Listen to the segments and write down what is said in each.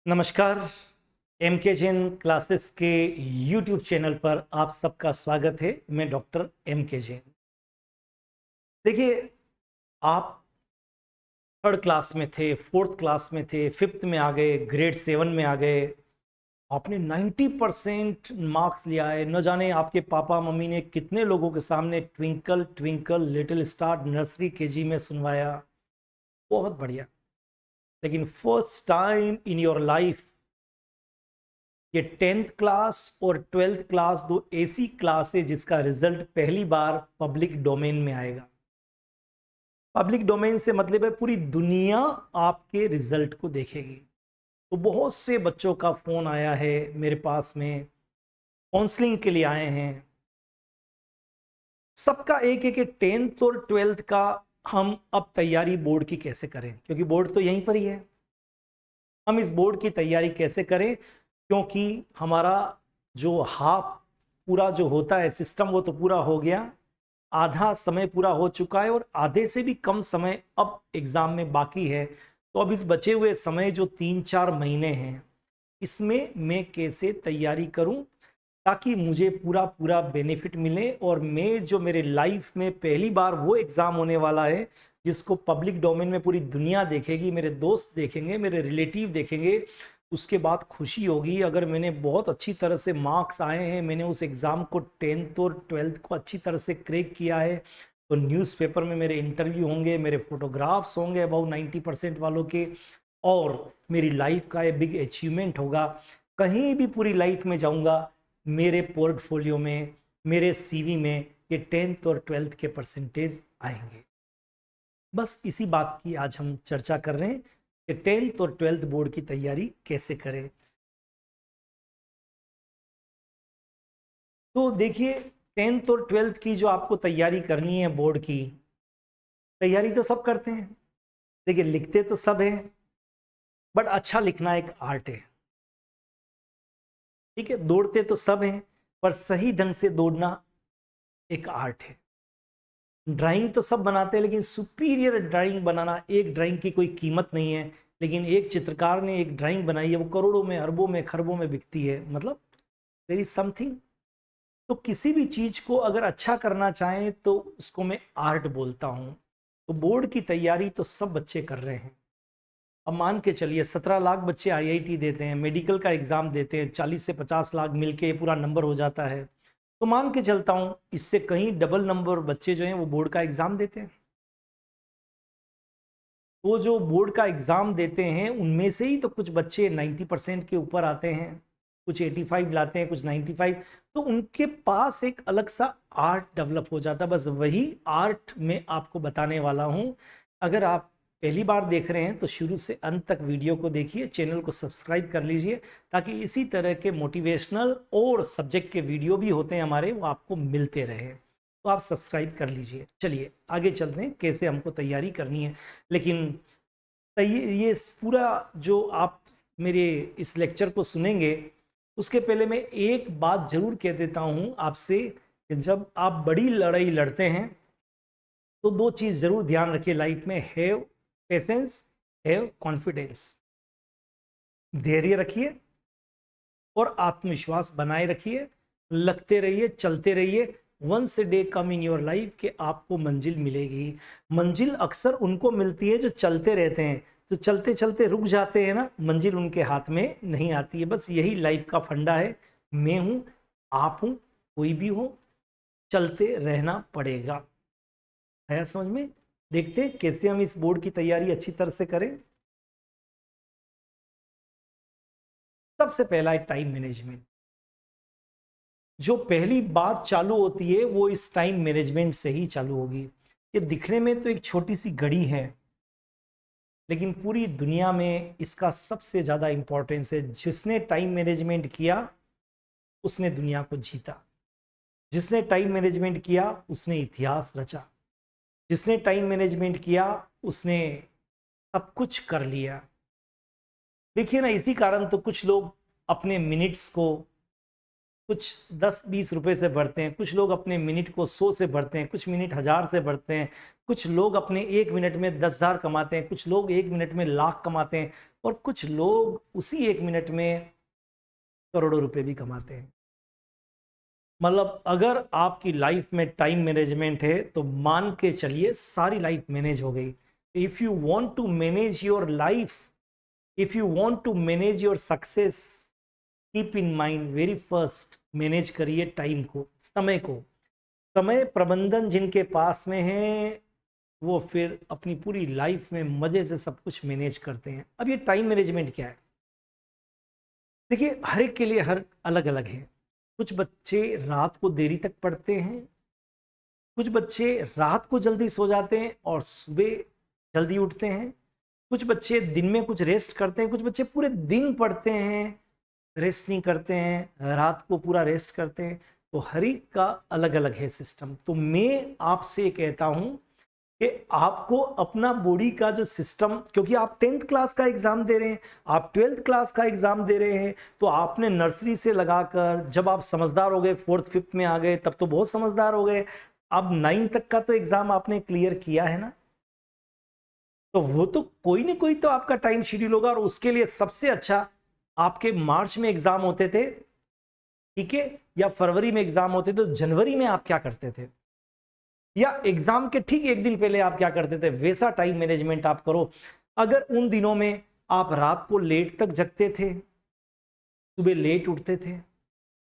नमस्कार। एम के जैन क्लासेस के यूट्यूब चैनल पर आप सबका स्वागत है। मैं डॉक्टर एम के जैन। देखिए, आप थर्ड क्लास में थे, फोर्थ क्लास में थे, फिफ्थ में आ गए, ग्रेड 7 में आ गए। आपने 90% मार्क्स लिया है। न जाने आपके पापा मम्मी ने कितने लोगों के सामने twinkle twinkle little star nursery KG में सुनवाया। बहुत बढ़िया। लेकिन first time in your life ये 10th क्लास और 12th क्लास दो ऐसी क्लास है जिसका रिजल्ट पहली बार पब्लिक डोमेन में आएगा। पब्लिक डोमेन से मतलब है पूरी दुनिया आपके रिजल्ट को देखेगी। तो बहुत से बच्चों का फोन आया है मेरे पास में, काउंसलिंग के लिए आए हैं। सबका एक एक 10th और 12th का हम अब तैयारी बोर्ड की कैसे करें, क्योंकि बोर्ड तो यहीं पर ही है। हम इस बोर्ड की तैयारी कैसे करें, क्योंकि हमारा जो हाफ पूरा जो होता है सिस्टम वो तो पूरा हो गया, आधा समय पूरा हो चुका है और आधे से भी कम समय अब एग्जाम में बाकी है। तो अब इस बचे हुए समय जो 3-4 महीने हैं, इसमें मैं कैसे तैयारी करूं ताकि मुझे पूरा पूरा बेनिफिट मिले और मैं जो मेरे लाइफ में पहली बार वो एग्ज़ाम होने वाला है जिसको पब्लिक डोमेन में पूरी दुनिया देखेगी, मेरे दोस्त देखेंगे, मेरे रिलेटिव देखेंगे, उसके बाद खुशी होगी। अगर मैंने बहुत अच्छी तरह से मार्क्स आए हैं, मैंने उस एग्ज़ाम को 10th और 12th को अच्छी तरह से क्रैक किया है, तो न्यूज़पेपर में मेरे इंटरव्यू होंगे, मेरे फोटोग्राफ्स होंगे अबाउट 90% वालों के, और मेरी लाइफ का ये बिग अचीवमेंट होगा। कहीं भी पूरी लाइफ में जाऊंगा, मेरे पोर्टफोलियो में, मेरे सीवी में ये 10th और 12th के परसेंटेज आएंगे। बस इसी बात की आज हम चर्चा कर रहे हैं कि 10th और 12th बोर्ड की तैयारी कैसे करें। तो देखिए, 10th और 12th की जो आपको तैयारी करनी है बोर्ड की, तैयारी तो सब करते हैं। देखिए, लिखते तो सब हैं, बट अच्छा लिखना एक आर्ट है। ठीक है, दौड़ते तो सब हैं, पर सही ढंग से दौड़ना एक आर्ट है। ड्राइंग तो सब बनाते हैं, लेकिन सुपीरियर ड्राइंग बनाना, एक ड्राइंग की कोई कीमत नहीं है, लेकिन एक चित्रकार ने एक ड्राइंग बनाई है, वो करोड़ों में, अरबों में, खरबों में बिकती है। मतलब देयर इज समथिंग। तो किसी भी चीज को अगर अच्छा करना चाहें तो उसको मैं आर्ट बोलता हूँ। तो बोर्ड की तैयारी तो सब बच्चे कर रहे हैं। अब मान के चलिए 17 लाख बच्चे आईआईटी देते हैं, मेडिकल का एग्जाम देते हैं, 40 से 50 लाख मिलके पूरा नंबर हो जाता है। तो मान के चलता हूं इससे कहीं डबल नंबर बच्चे जो हैं वो बोर्ड का एग्जाम देते हैं। वो जो बोर्ड का एग्जाम देते हैं उनमें से ही तो कुछ बच्चे 90% के ऊपर आते हैं, कुछ 85 लाते हैं, कुछ 95। तो उनके पास एक अलग सा आर्ट डेवलप हो जाता है। बस वही आर्ट में आपको बताने वाला हूं। अगर आप पहली बार देख रहे हैं तो शुरू से अंत तक वीडियो को देखिए, चैनल को सब्सक्राइब कर लीजिए, ताकि इसी तरह के मोटिवेशनल और सब्जेक्ट के वीडियो भी होते हैं हमारे, वो आपको मिलते रहे। तो आप सब्सक्राइब कर लीजिए। चलिए आगे चलते हैं कैसे हमको तैयारी करनी है। लेकिन ये पूरा जो आप मेरे इस लेक्चर को सुनेंगे, उसके पहले मैं एक बात जरूर कह देता हूं आपसे कि जब आप बड़ी लड़ाई लड़ते हैं तो दो चीज जरूर ध्यान रखिए लाइफ में, हैव पेशेंस, हैव कॉन्फिडेंस। धैर्य रखिए और आत्मविश्वास बनाए रखिए, लगते रहिए, चलते रहिए। Once a day come in your life कि आपको मंजिल मिलेगी। मंजिल अक्सर उनको मिलती है जो चलते रहते हैं। जो चलते चलते रुक जाते हैं ना, मंजिल उनके हाथ में नहीं आती है। बस यही लाइफ का फंडा है। मैं हूं, आप हूं, कोई भी हो, चलते रहना पड़ेगा। आया समझ में? देखते हैं कैसे हम इस बोर्ड की तैयारी अच्छी तरह से करें। सबसे पहला है टाइम मैनेजमेंट। जो पहली बात चालू होती है वो इस टाइम मैनेजमेंट से ही चालू होगी। ये दिखने में तो एक छोटी सी घड़ी है, लेकिन पूरी दुनिया में इसका सबसे ज्यादा इंपॉर्टेंस है। जिसने टाइम मैनेजमेंट किया उसने दुनिया को जीता। जिसने टाइम मैनेजमेंट किया उसने इतिहास रचा। जिसने टाइम मैनेजमेंट किया उसने सब कुछ कर लिया। देखिए ना, इसी कारण तो कुछ लोग अपने मिनट्स को कुछ 10-20 रुपए से बढ़ते हैं, कुछ लोग अपने मिनट को 100 से बढ़ते हैं, कुछ मिनट 1000 से बढ़ते हैं, कुछ लोग अपने 1 मिनट में 10,000 कमाते हैं, कुछ लोग 1 मिनट में लाख कमाते हैं, और कुछ लोग उसी 1 मिनट में करोड़ों रुपए भी कमाते हैं। मतलब अगर आपकी लाइफ में टाइम मैनेजमेंट है तो मान के चलिए सारी लाइफ मैनेज हो गई। If you want to manage your life, if you want to manage your success, keep in mind very first, manage करिए टाइम को, समय को। समय प्रबंधन जिनके पास में है वो फिर अपनी पूरी लाइफ में मजे से सब कुछ मैनेज करते हैं। अब ये टाइम मैनेजमेंट क्या है? देखिए, हर एक के लिए हर अलग अलग है। कुछ बच्चे रात को देरी तक पढ़ते हैं, कुछ बच्चे रात को जल्दी सो जाते हैं और सुबह जल्दी उठते हैं, कुछ बच्चे दिन में कुछ रेस्ट करते हैं, कुछ बच्चे पूरे दिन पढ़ते हैं, रेस्ट नहीं करते हैं, रात को पूरा रेस्ट करते हैं। तो हर एक का अलग अलग है सिस्टम। तो मैं आपसे कहता हूं कि आपको अपना बॉडी का जो सिस्टम, क्योंकि आप 10th क्लास का एग्जाम दे रहे हैं, आप 12th क्लास का एग्जाम दे रहे हैं, तो आपने नर्सरी से लगाकर जब आप समझदार हो गए, 4th 5th में आ गए, तब तो बहुत समझदार हो गए, अब 9th तक का तो एग्जाम आपने क्लियर किया है ना। तो वो तो कोई ना कोई तो आपका टाइम शेड्यूल होगा, और उसके लिए सबसे अच्छा, आपके मार्च में एग्जाम होते थे, ठीक है, या फरवरी में एग्जाम होते थे, तो जनवरी में आप क्या करते थे, या एग्जाम के ठीक एक दिन पहले आप क्या करते थे, वैसा टाइम मैनेजमेंट आप करो। अगर उन दिनों में आप रात को लेट तक जगते थे, सुबह लेट उठते थे,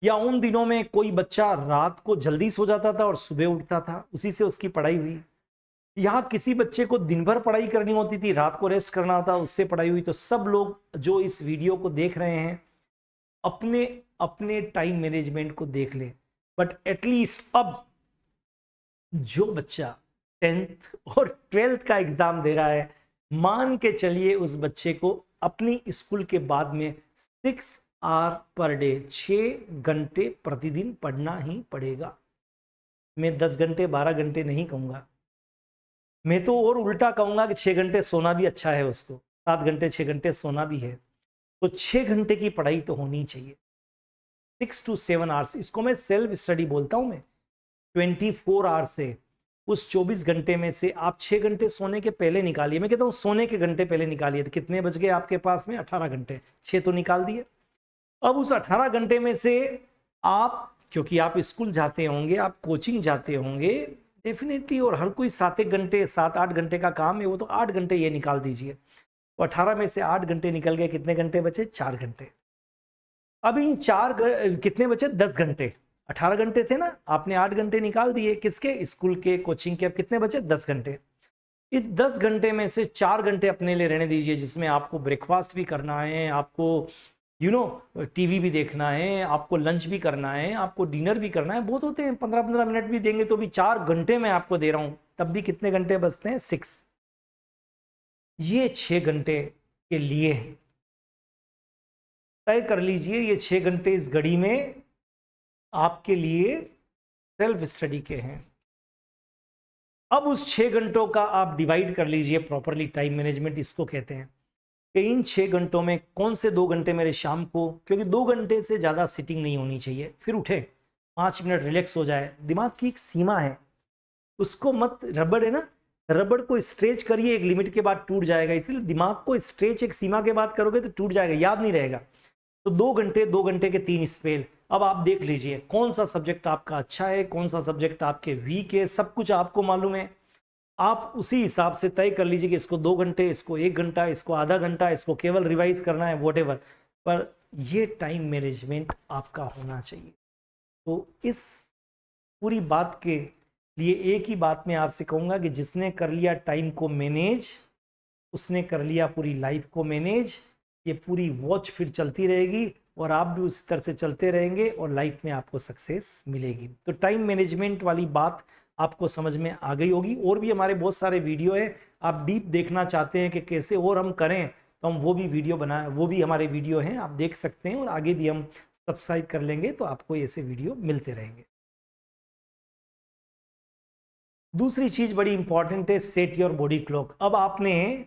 या उन दिनों में कोई बच्चा रात को जल्दी सो जाता था और सुबह उठता था, उसी से उसकी पढ़ाई हुई, यहाँ किसी बच्चे को दिन भर पढ़ाई करनी होती थी, रात को रेस्ट करना होता, उससे पढ़ाई हुई। तो सब लोग जो इस वीडियो को देख रहे हैं अपने अपने टाइम मैनेजमेंट को देख ले। बट एटलीस्ट अब जो बच्चा 10th और 12th का एग्जाम दे रहा है, मान के चलिए उस बच्चे को अपनी स्कूल के बाद में 6 आवर पर डे, 6 घंटे प्रतिदिन पढ़ना ही पड़ेगा। मैं 10 घंटे 12 घंटे नहीं कहूंगा, मैं तो और उल्टा कहूंगा कि 6 घंटे सोना भी अच्छा है, उसको 7 घंटे 6 घंटे सोना भी है। तो 6 घंटे की पढ़ाई तो होनी चाहिए, 6 to 7 आवर्स, इसको मैं सेल्फ स्टडी बोलता हूं। मैं 24 आवर्स से, उस 24 घंटे में से आप 6 घंटे सोने के पहले निकालिए। मैं कहता हूं सोने के घंटे पहले निकालिए, तो कितने बच गए आपके पास में? 18 घंटे, 6 तो निकाल दिए। अब उस 18 घंटे में से आप, क्योंकि आप स्कूल जाते होंगे, आप कोचिंग जाते होंगे डेफिनेटली, और हर कोई 7 घंटे 7-8 घंटे का काम है, वो तो 8 घंटे ये निकाल दीजिए। तो 18 में से 8 घंटे निकल गए, कितने घंटे बचे? 4 घंटे। अब इन कितने बचे? 10 घंटे। 18 घंटे थे ना, आपने 8 घंटे निकाल दिए, किसके? स्कूल के, कोचिंग के। अब कितने बचे? 10 घंटे। इस 10 घंटे में से 4 घंटे अपने लिए रहने दीजिए, जिसमें आपको ब्रेकफास्ट भी करना है, आपको टीवी भी देखना है, आपको लंच भी करना है, आपको डिनर भी करना है। बहुत होते हैं, 15-15 मिनट भी देंगे तो भी 4 घंटे मैं आपको दे रहा हूं, तब भी कितने घंटे बचते हैं? 6। ये 6 घंटे के लिए तय कर लीजिए, ये 6 घंटे इस घड़ी में आपके लिए सेल्फ स्टडी के हैं। अब उस 6 घंटों का आप डिवाइड कर लीजिए प्रॉपरली, टाइम मैनेजमेंट इसको कहते हैं कि इन 6 घंटों में कौन से 2 घंटे मेरे शाम को, क्योंकि 2 घंटे से ज़्यादा सिटिंग नहीं होनी चाहिए, फिर उठे 5 मिनट रिलैक्स हो जाए। दिमाग की एक सीमा है, उसको मत, रबड़ है ना, रबड़ को स्ट्रेच करिए, एक लिमिट के बाद टूट जाएगा, इसलिए दिमाग को स्ट्रेच एक सीमा के बाद करोगे तो टूट जाएगा, याद नहीं रहेगा। तो 2 घंटे, 2 घंटे के 3 स्पेल। अब आप देख लीजिए कौन सा सब्जेक्ट आपका अच्छा है, कौन सा सब्जेक्ट आपके वीक है, सब कुछ आपको मालूम है। आप उसी हिसाब से तय कर लीजिए कि इसको 2 घंटे, इसको 1 घंटा, इसको आधा घंटा, इसको केवल रिवाइज करना है, वॉटेवर। पर ये टाइम मैनेजमेंट आपका होना चाहिए। तो इस पूरी बात के लिए एक ही बात मैं आपसे कहूँगा कि जिसने कर लिया टाइम को मैनेज, उसने कर लिया पूरी लाइफ को मैनेज। ये पूरी वॉच फिर चलती रहेगी और आप भी उसी तरह से चलते रहेंगे और लाइफ में आपको सक्सेस मिलेगी। तो टाइम मैनेजमेंट वाली बात आपको समझ में आ गई होगी। और भी हमारे बहुत सारे वीडियो है, आप डीप देखना चाहते हैं कि कैसे और हम करें तो हम वो भी वीडियो बना, वो भी हमारे वीडियो हैं, आप देख सकते हैं। और आगे भी हम सब्सक्राइब कर लेंगे तो आपको ऐसे वीडियो मिलते रहेंगे। दूसरी चीज बड़ी इंपॉर्टेंट है, सेट योर बॉडी क्लॉक। अब आपने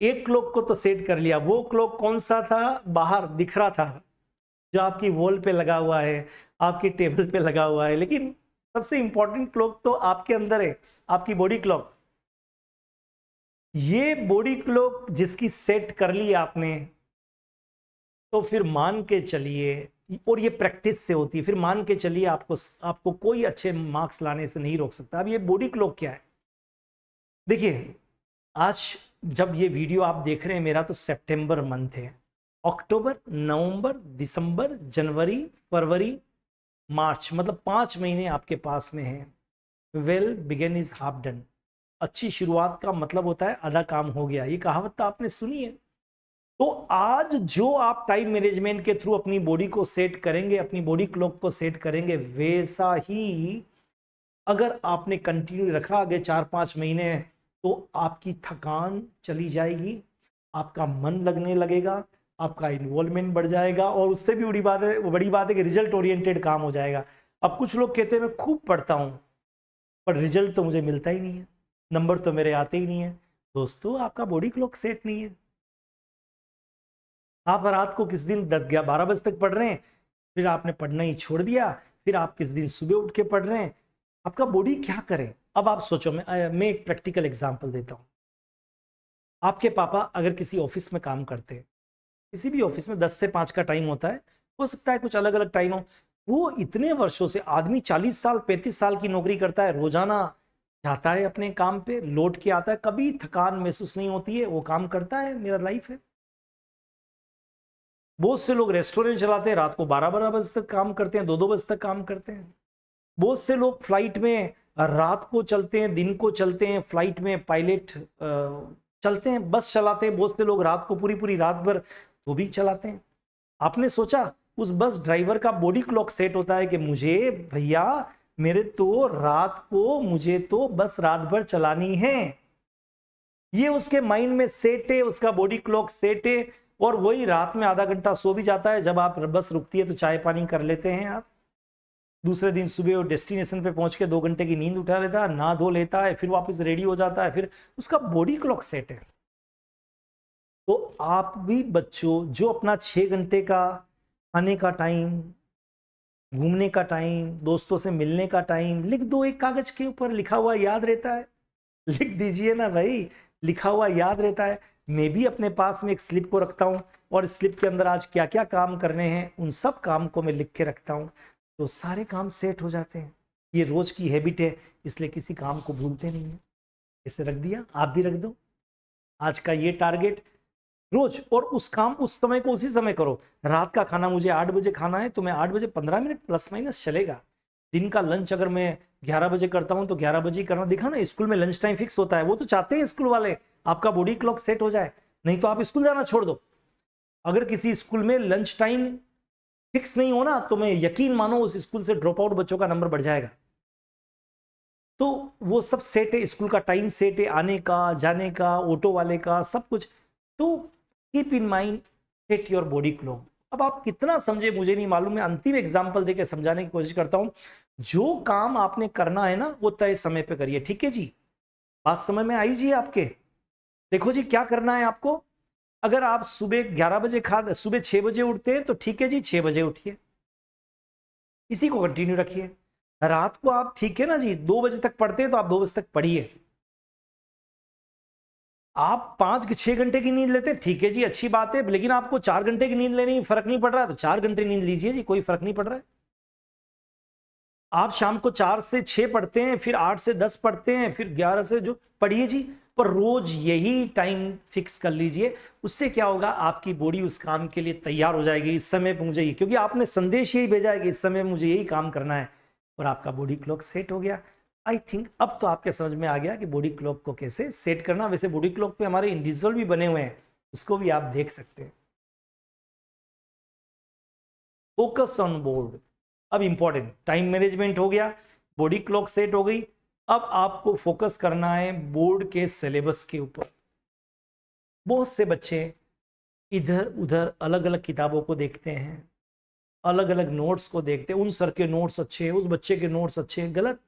एक क्लॉक को तो सेट कर लिया, वो क्लॉक कौन सा था? बाहर दिख रहा था, जो आपकी वॉल पे लगा हुआ है, आपकी टेबल पे लगा हुआ है, लेकिन सबसे इंपॉर्टेंट क्लॉक तो आपके अंदर है, आपकी बॉडी क्लॉक। ये बॉडी क्लॉक जिसकी सेट कर ली आपने, तो फिर मान के चलिए, और ये प्रैक्टिस से होती है, फिर मान के चलिए आपको आपको कोई अच्छे मार्क्स लाने से नहीं रोक सकता। अब ये बॉडी क्लॉक क्या है, देखिए आज जब ये वीडियो आप देख रहे हैं, मेरा तो सितंबर मंथ है, अक्टूबर, नवंबर, दिसंबर, जनवरी, फरवरी, मार्च, मतलब 5 महीने आपके पास में है। Well begin is half done. अच्छी शुरुआत का मतलब होता है आधा काम हो गया, ये कहावत तो आपने सुनी है। तो आज जो आप टाइम मैनेजमेंट के थ्रू अपनी बॉडी को सेट करेंगे, अपनी बॉडी क्लॉक को सेट करेंगे, वैसा ही अगर आपने कंटिन्यू रखा आगे 4-5 महीने, तो आपकी थकान चली जाएगी, आपका मन लगने लगेगा, आपका इन्वॉल्वमेंट बढ़ जाएगा, और उससे भी बड़ी बात है कि रिजल्ट ओरिएंटेड काम हो जाएगा। अब कुछ लोग कहते हैं मैं खूब पढ़ता हूं पर रिजल्ट तो मुझे मिलता ही नहीं है, नंबर तो मेरे आते ही नहीं है। दोस्तों, आपका बॉडी क्लॉक सेट नहीं है। आप रात को किस दिन 10-12 बजे तक पढ़ रहे हैं, फिर आपने पढ़ना ही छोड़ दिया, फिर आप किस दिन सुबह उठ के पढ़ रहे हैं, आपका बॉडी क्या करे। अब आप सोचो, मैं एक प्रैक्टिकल एग्जांपल देता हूं। आपके पापा अगर किसी ऑफिस में काम करते हैं, किसी भी ऑफिस में 10 से 5 का टाइम होता है, हो सकता है कुछ अलग अलग टाइम हो, वो इतने वर्षों से, आदमी 40 साल 35 साल की नौकरी करता है, रोजाना जाता है अपने काम पे, लौट के आता है, कभी थकान महसूस नहीं होती है, वो काम करता है, मेरा लाइफ है। बहुत से लोग रेस्टोरेंट चलाते हैं, रात को 12-12 बजे तक काम करते हैं, 2-2 बजे तक काम करते हैं। बहुत से लोग फ्लाइट में रात को चलते हैं, दिन को चलते हैं, फ्लाइट में पायलट चलते हैं, बस चलाते हैं। बहुत से लोग रात को पूरी पूरी रात भर वो भी चलाते हैं। आपने सोचा उस बस ड्राइवर का बॉडी क्लॉक सेट होता है कि मुझे भैया, मुझे तो बस रात भर चलानी है, ये उसके माइंड में सेट है, उसका बॉडी क्लॉक सेट है। और वही रात में आधा घंटा सो भी जाता है, जब आप बस रुकती है तो चाय पानी कर लेते हैं आप। दूसरे दिन सुबह वो डेस्टिनेशन पे पहुंच के 2 घंटे की नींद उठा लेता है, नहा धो लेता है, फिर वापस रेडी हो जाता है, फिर उसका बॉडी क्लॉक सेट है। तो आप भी बच्चों, जो अपना 6 घंटे का खाने का टाइम, घूमने का टाइम, दोस्तों से मिलने का टाइम लिख दो एक कागज के ऊपर, लिखा हुआ याद रहता है। लिख दीजिए ना भाई, लिखा हुआ याद रहता है। मैं भी अपने पास में एक स्लिप को रखता हूँ, और स्लिप के अंदर आज क्या क्या काम करने हैं उन सब काम को मैं लिख के रखता हूँ, तो सारे काम सेट हो जाते हैं। ये रोज की हैबिट है, इसलिए किसी काम को भूलते नहीं है। इसे रख दिया, आप भी रख दो आज का ये टारगेट रोज, और उस काम उस समय को उसी समय करो। रात का खाना मुझे 8 बजे खाना है, तो मैं 8 बजे 15 मिनट प्लस माइनस चलेगा। दिन का लंच अगर मैं 11 बजे करता हूं तो 11 बजे ही करना। दिखा ना, स्कूल में लंच टाइम फिक्स होता है, वो तो चाहते हैं स्कूल वाले आपका बॉडी क्लॉक सेट हो जाए, नहीं तो आप स्कूल जाना छोड़ दो। अगर किसी स्कूल में लंच टाइम फिक्स नहीं होना, तो मैं यकीन मानो उस स्कूल से ड्रॉप आउट बच्चों का नंबर बढ़ जाएगा। तो वो सब सेट है, स्कूल का टाइम सेट है, आने का, जाने का, ऑटो वाले का, सब कुछ। तो keep in mind, set your body clock. अब आप कितना समझे मुझे नहीं मालूम, मैं अंतिम एग्जांपल देके समझाने की कोशिश करता हूं। जो काम आपने करना है ना, वो तय समय पे करिए, ठीक है जी। बात समझ में आई जी आपके। देखो जी, क्या करना है आपको। अगर आप सुबह 6 बजे उठते हैं तो ठीक है जी, 6 बजे उठिए, इसी को कंटिन्यू रखिए। रात को आप, ठीक है ना जी, 2 बजे तक पढ़ते हैं तो आप 2 बजे तक पढ़िए। आप 5-6 घंटे की नींद लेते हैं, ठीक है जी, अच्छी बात है, लेकिन आपको 4 घंटे की नींद लेनी, फर्क नहीं पड़ रहा है तो 4 घंटे नींद लीजिए जी, कोई फर्क नहीं पड़ रहा है। आप शाम को 4 से 6 पढ़ते हैं, फिर 8 से 10 पढ़ते हैं, फिर 11 से जो पढ़िए जी, पर रोज यही टाइम फिक्स कर लीजिए। उससे क्या होगा, आपकी बॉडी उस काम के लिए तैयार हो जाएगी। इस समय पे मुझे, क्योंकि आपने संदेश यही भेजा है कि इस समय मुझे यही काम करना है, और आपका बॉडी क्लॉक सेट हो गया। आई थिंक अब तो आपके समझ में आ गया कि बॉडी क्लॉक को कैसे सेट करना। वैसे बॉडी क्लॉक पे हमारे इंडिविजुअल भी बने हुए हैं, उसको भी आप देख सकते हैं। Focus on board. अब इंपॉर्टेंट, टाइम मैनेजमेंट हो गया, बॉडी क्लॉक सेट हो गई। अब आपको फोकस करना है बोर्ड के सिलेबस के ऊपर। बहुत से बच्चे इधर उधर अलग अलग किताबों को देखते हैं, अलग अलग नोट्स को देखते हैं, उन सर के नोट्स अच्छे, उस बच्चे के नोट्स अच्छे। गलत।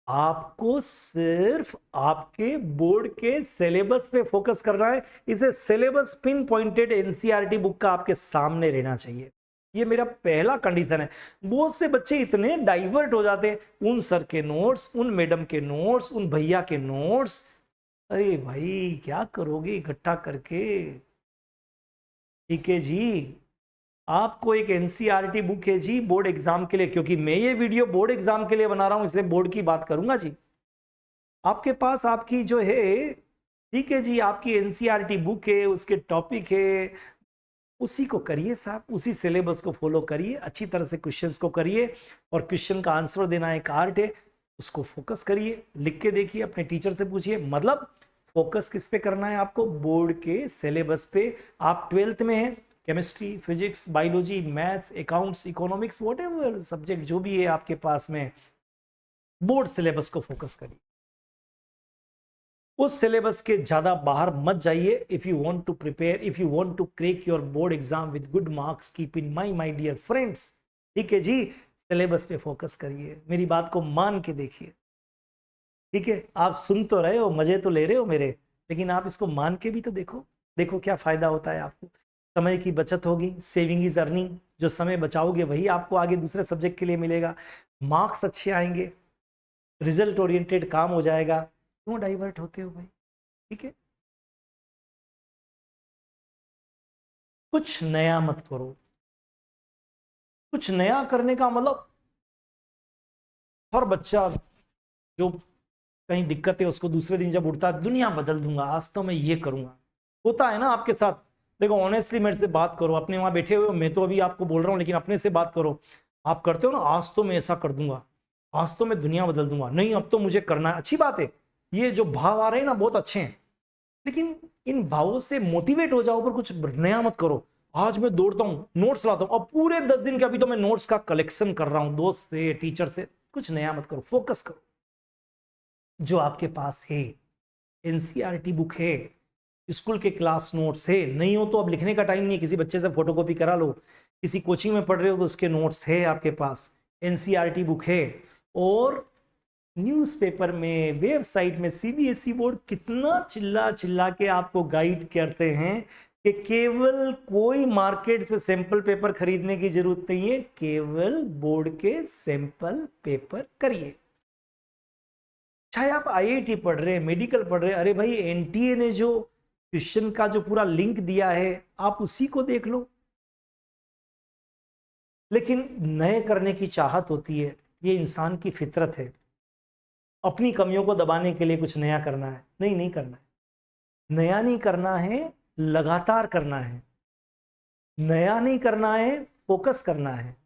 आपको सिर्फ आपके बोर्ड के सिलेबस पे फोकस करना है। इसे syllabus pin pointed NCERT book का आपके सामने रहना चाहिए। ये मेरा पहला कंडीशन है। बहुत से बच्चे इतने डाइवर्ट हो जाते हैं, उन सर के नोट्स, उन मैडम के नोट्स, उन भैया के नोट्स। अरे भाई क्या करोगे इकट्ठा करके। ठीक है जी, आपको एक एनसीईआरटी बुक है जी बोर्ड एग्जाम के लिए, क्योंकि मैं ये वीडियो बोर्ड एग्जाम के लिए बना रहा हूं, इसलिए बोर्ड की बात करूंगा जी। आपके पास आपकी जो है, ठीक है जी, आपकी एनसीईआरटी बुक है, उसके टॉपिक है, उसी को करिए साहब, उसी सिलेबस को फॉलो करिए, अच्छी तरह से क्वेश्चंस को करिए, और क्वेश्चन का आंसर देना एक आर्ट है, उसको फोकस करिए, लिख के देखिए, अपने टीचर से पूछिए। मतलब फोकस किस पे करना है आपको? बोर्ड के सिलेबस पे। आप 12th में हैं, chemistry, physics, biology, maths, accounts, economics, whatever subject जो भी है आपके पास में, बोर्ड सिलेबस को फोकस करिए। उस सिलेबस के ज्यादा बाहर मत जाइए। If you want to prepare, if you want to crack your board exam with good marks, keep in my dear friends, ठीक है जी, सिलेबस पे फोकस करिए, मेरी बात को मान के देखिए। ठीक है, आप सुन तो रहे हो, मजे तो ले रहे हो मेरे, लेकिन आप इसको मान के भी तो देखो। देखो क्या फायदा होता है आपको। समय की बचत होगी, सेविंग इज अर्निंग। जो समय बचाओगे वही आपको आगे दूसरे सब्जेक्ट के लिए मिलेगा, मार्क्स अच्छे आएंगे, रिजल्ट ओरिएंटेड काम हो जाएगा। क्यों डाइवर्ट होते हो भाई? ठीक है, कुछ नया मत करो। कुछ नया करने का मतलब, हर बच्चा जो कहीं दिक्कत है उसको दूसरे दिन जब उठता है, दुनिया बदल दूंगा, आज तो मैं ये करूंगा। होता है ना आपके साथ? देखो ऑनेस्टली मेरे से बात करो, अपने वहां बैठे हुए हो, मैं तो अभी आपको बोल रहा हूं, लेकिन अपने से बात करो। आप करते हो ना, आज तो मैं ऐसा कर दूंगा, आज तो मैं दुनिया बदल दूंगा, नहीं अब तो मुझे करना है। अच्छी बात है, ये जो भाव आ रहे हैं ना बहुत अच्छे हैं, लेकिन इन भावों से मोटिवेट हो जाओ, पर कुछ नया मत करो। आज मैं दौड़ता हूँ, नोट्स लाता हूँ, अब पूरे 10 दिन के अभी तो मैं नोट्स का कलेक्शन कर रहा हूँ, दोस्त से, टीचर से। कुछ नया मत करो, फोकस करो। जो आपके पास है, एनसीईआरटी बुक है, स्कूल के क्लास नोट्स है, नहीं हो तो अब लिखने का टाइम नहीं है, किसी बच्चे से फोटोकॉपी करा लो, किसी कोचिंग में पढ़ रहे हो तो उसके नोट्स है आपके पास, एनसीईआरटी बुक है। और न्यूज़पेपर में, वेबसाइट में सीबीएसई बोर्ड कितना चिल्ला चिल्ला के आपको गाइड करते हैं कि केवल कोई मार्केट से सैंपल पेपर खरीदने की जरूरत नहीं है, केवल बोर्ड के सैंपल पेपर करिए। चाहे आप आईआईटी पढ़ रहे हैं, मेडिकल पढ़ रहे हैं, अरे भाई एनटीए ने जो क्वेश्चन का जो पूरा लिंक दिया है, आप उसी को देख लो। लेकिन नए करने की चाहत होती है, ये इंसान की फितरत है। अपनी कमियों को दबाने के लिए कुछ नया करना है, नहीं, नहीं करना है। नया नहीं करना है, लगातार करना है। नया नहीं करना है, फोकस करना है।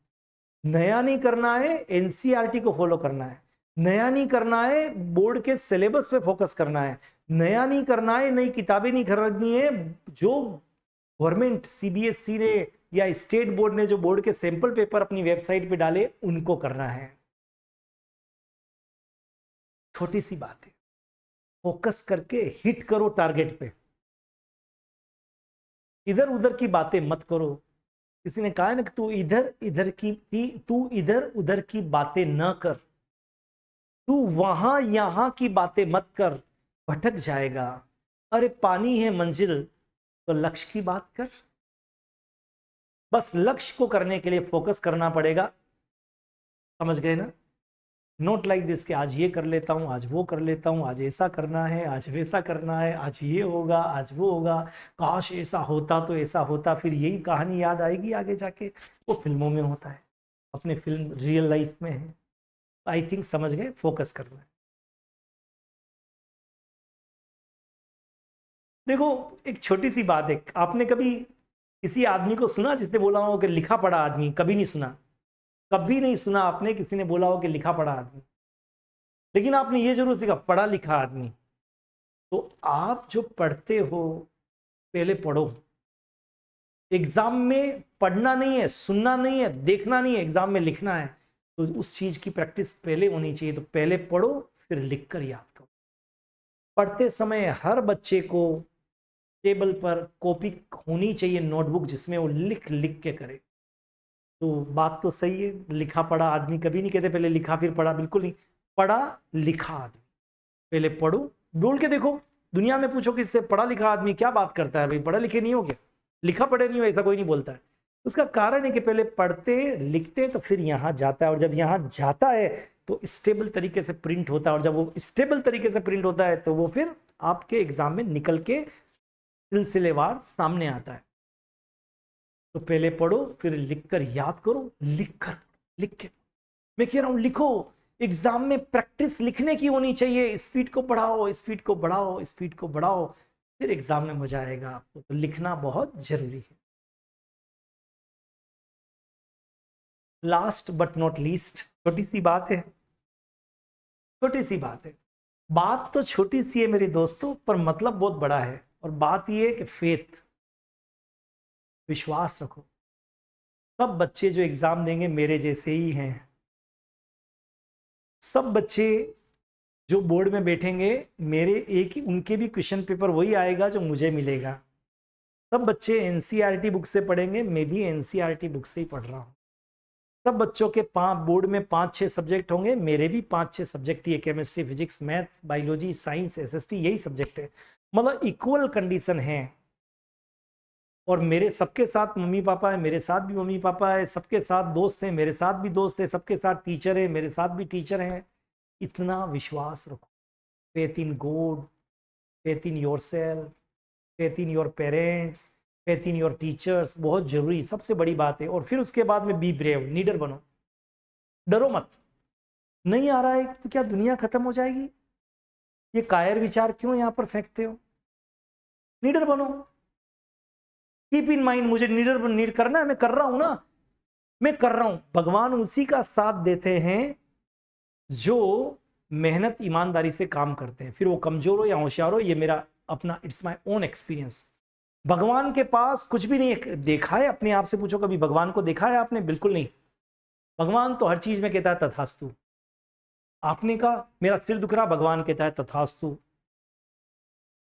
नया नहीं करना है, एनसीईआरटी को फॉलो करना है। नया नहीं करना है, बोर्ड के सिलेबस पे फोकस करना है। नया नहीं करना है, नई किताबें नहीं खरीदनी है। जो गवर्नमेंट सीबीएसई ने या स्टेट बोर्ड ने जो बोर्ड के सैंपल पेपर अपनी वेबसाइट पे डाले, उनको करना है। छोटी सी बात है, फोकस करके हिट करो टारगेट पे। इधर उधर की बातें मत करो। किसी ने कहा है ना कि तू इधर उधर की बातें न कर, तू वहां यहां की बातें मत कर, भटक जाएगा। अरे पानी है मंजिल, तो लक्ष्य की बात कर। बस लक्ष्य को करने के लिए फोकस करना पड़ेगा। समझ गए ना? नोट लाइक दिस कि आज ये कर लेता हूं, आज वो कर लेता हूं, आज ऐसा करना है, आज वैसा करना है, आज ये होगा, आज वो होगा। काश ऐसा होता तो ऐसा होता, फिर यही कहानी याद आएगी आगे जाके। वो फिल्मों में होता है, अपने फिल्म रियल लाइफ में है। आई थिंक समझ गए, फोकस करना है। देखो, एक छोटी सी बात है, आपने कभी किसी आदमी को सुना जिसने बोला हो कि लिखा पढ़ा आदमी? कभी नहीं सुना। कभी नहीं सुना आपने किसी ने बोला हो कि लिखा पढ़ा आदमी। लेकिन आपने ये जरूर सीखा, पढ़ा लिखा आदमी। तो आप जो पढ़ते हो, पहले पढ़ो। एग्जाम में पढ़ना नहीं है, सुनना नहीं है, देखना नहीं है, एग्जाम में लिखना है। तो उस चीज की प्रैक्टिस पहले होनी चाहिए। तो पहले पढ़ो, फिर लिख कर याद करो। पढ़ते समय हर बच्चे को टेबल पर कॉपी होनी चाहिए, नोटबुक, जिसमें वो लिख लिख के करे। तो बात तो सही है, लिखा पढ़ा आदमी कभी नहीं कहते पहले लिखा फिर पढ़ा, बिल्कुल नहीं। पढ़ा लिखा आदमी। पहले पढ़ो, बोल के देखो, दुनिया में पूछो किससे, पढ़ा लिखा आदमी क्या बात करता है, भाई पढ़े लिखे नहीं हो क्या, लिखा पढ़े नहीं हो, ऐसा कोई नहीं बोलता है। उसका कारण है कि पहले पढ़ते लिखते तो फिर यहाँ जाता है, और जब यहाँ जाता है तो स्टेबल तरीके से प्रिंट होता है, और जब वो स्टेबल तरीके से प्रिंट होता है तो वो फिर आपके एग्जाम में निकल के सिलसिलेवार सामने आता है। तो पहले पढ़ो, फिर लिखकर याद करो, लिख के, मैं कह रहा हूं लिखो। एग्जाम में प्रैक्टिस लिखने की होनी चाहिए, स्पीड को बढ़ाओ, स्पीड को बढ़ाओ, स्पीड को बढ़ाओ, फिर एग्जाम में मजा आएगा आपको। तो लिखना बहुत जरूरी है। लास्ट बट नॉट लीस्ट, छोटी सी बात है, छोटी सी बात है, बात तो छोटी सी है मेरे दोस्तों, पर मतलब बहुत बड़ा है। और बात यह है कि फेथ, विश्वास रखो। सब बच्चे जो एग्जाम देंगे मेरे जैसे ही हैं। सब बच्चे जो बोर्ड में बैठेंगे मेरे एक ही, उनके भी क्वेश्चन पेपर वही आएगा जो मुझे मिलेगा। सब बच्चे एनसीईआरटी बुक से पढ़ेंगे, मैं भी एनसीईआरटी बुक से ही पढ़ रहा हूँ। सब बच्चों के बोर्ड में 5-6 सब्जेक्ट होंगे, मेरे भी 5-6 सब्जेक्ट ही है, chemistry, physics, maths, biology, science, SST, यही सब्जेक्ट है। मतलब इक्वल कंडीशन है। और मेरे सबके साथ मम्मी पापा है, मेरे साथ भी मम्मी पापा है, सबके साथ दोस्त हैं, मेरे साथ भी दोस्त है, सबके साथ टीचर है, मेरे साथ भी टीचर हैं। इतना विश्वास रखो। Faith in God, faith in yourself, faith in your parents, faith in your teachers, बहुत जरूरी, सबसे बड़ी बात है। और फिर उसके बाद में बी ब्रेव, लीडर बनो, डरो मत। नहीं आ रहा है तो क्या दुनिया खत्म हो जाएगी? ये कायर विचार क्यों यहां पर फेंकते हो? लीडर बनो। कीप इन माइंड, मुझे लीडर करना है, मैं कर रहा हूं ना, मैं कर रहा हूं। भगवान उसी का साथ देते हैं जो मेहनत ईमानदारी से काम करते हैं, फिर वो कमजोर हो या होशियार हो, ये मेरा अपना, इट्स माय ओन एक्सपीरियंस। भगवान के पास कुछ भी नहीं है। देखा है? अपने आप से पूछो, कभी भगवान को देखा है आपने? बिल्कुल नहीं। भगवान तो हर चीज में कहता है तथास्तु। आपने कहा मेरा सिर दुख रहा, भगवान कहता है तथास्तु।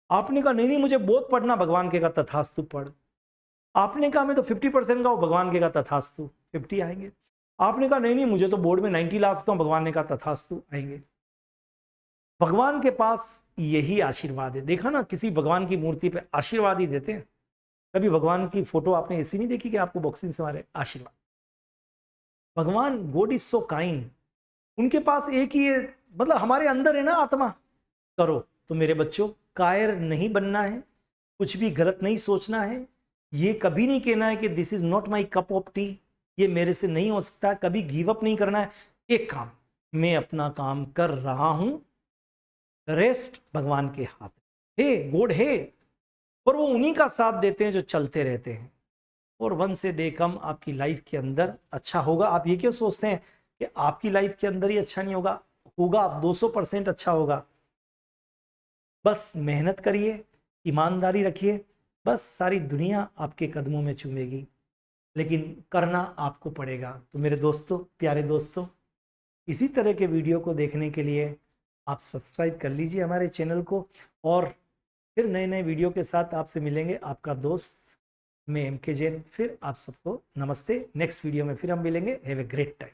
आपने कहा नहीं नहीं मुझे बहुत पढ़ना, भगवान कहेगा तथास्तु पढ़। आपने कहा मैं तो 50% का हूं, भगवान कहेगा तथास्तु 50 आएंगे। आपने कहा नहीं नहीं मुझे तो बोर्ड में 90 ला सकता हूं, भगवान ने कहा तथास्तु आएंगे। भगवान के पास यही आशीर्वाद है। देखा ना, किसी भगवान की मूर्ति पे आशीर्वाद ही देते हैं। कभी भगवान की फोटो आपने ऐसी नहीं देखी कि आपको बॉक्सिंग से मारे? आशीर्वाद। भगवान, गॉड इज सो काइंड। उनके पास एक ही है, मतलब हमारे अंदर है ना आत्मा। करो। तो मेरे बच्चों, कायर नहीं बनना है, कुछ भी गलत नहीं सोचना है, ये कभी नहीं कहना है कि this is not my cup of T, ये मेरे से नहीं हो सकता। कभी गिव अप नहीं करना है। एक काम, मैं अपना काम कर रहा हूं, रेस्ट भगवान के हाथ है, गॉड है, और वो उन्हीं का साथ देते हैं जो चलते रहते हैं। और वन से डे कम आपकी लाइफ के अंदर अच्छा होगा। आप ये क्यों सोचते हैं कि आपकी लाइफ के अंदर ही अच्छा नहीं होगा? होगा, 200% अच्छा होगा। बस मेहनत करिए, ईमानदारी रखिए, बस सारी दुनिया आपके कदमों में चूमेगी, लेकिन करना आपको पड़ेगा। तो मेरे दोस्तों, प्यारे दोस्तों, इसी तरह के वीडियो को देखने के लिए आप सब्सक्राइब कर लीजिए हमारे चैनल को, और फिर नए नए वीडियो के साथ आपसे मिलेंगे। आपका दोस्त मैं MK जैन। फिर आप सबको नमस्ते। नेक्स्ट वीडियो में फिर हम मिलेंगे। Have a great time.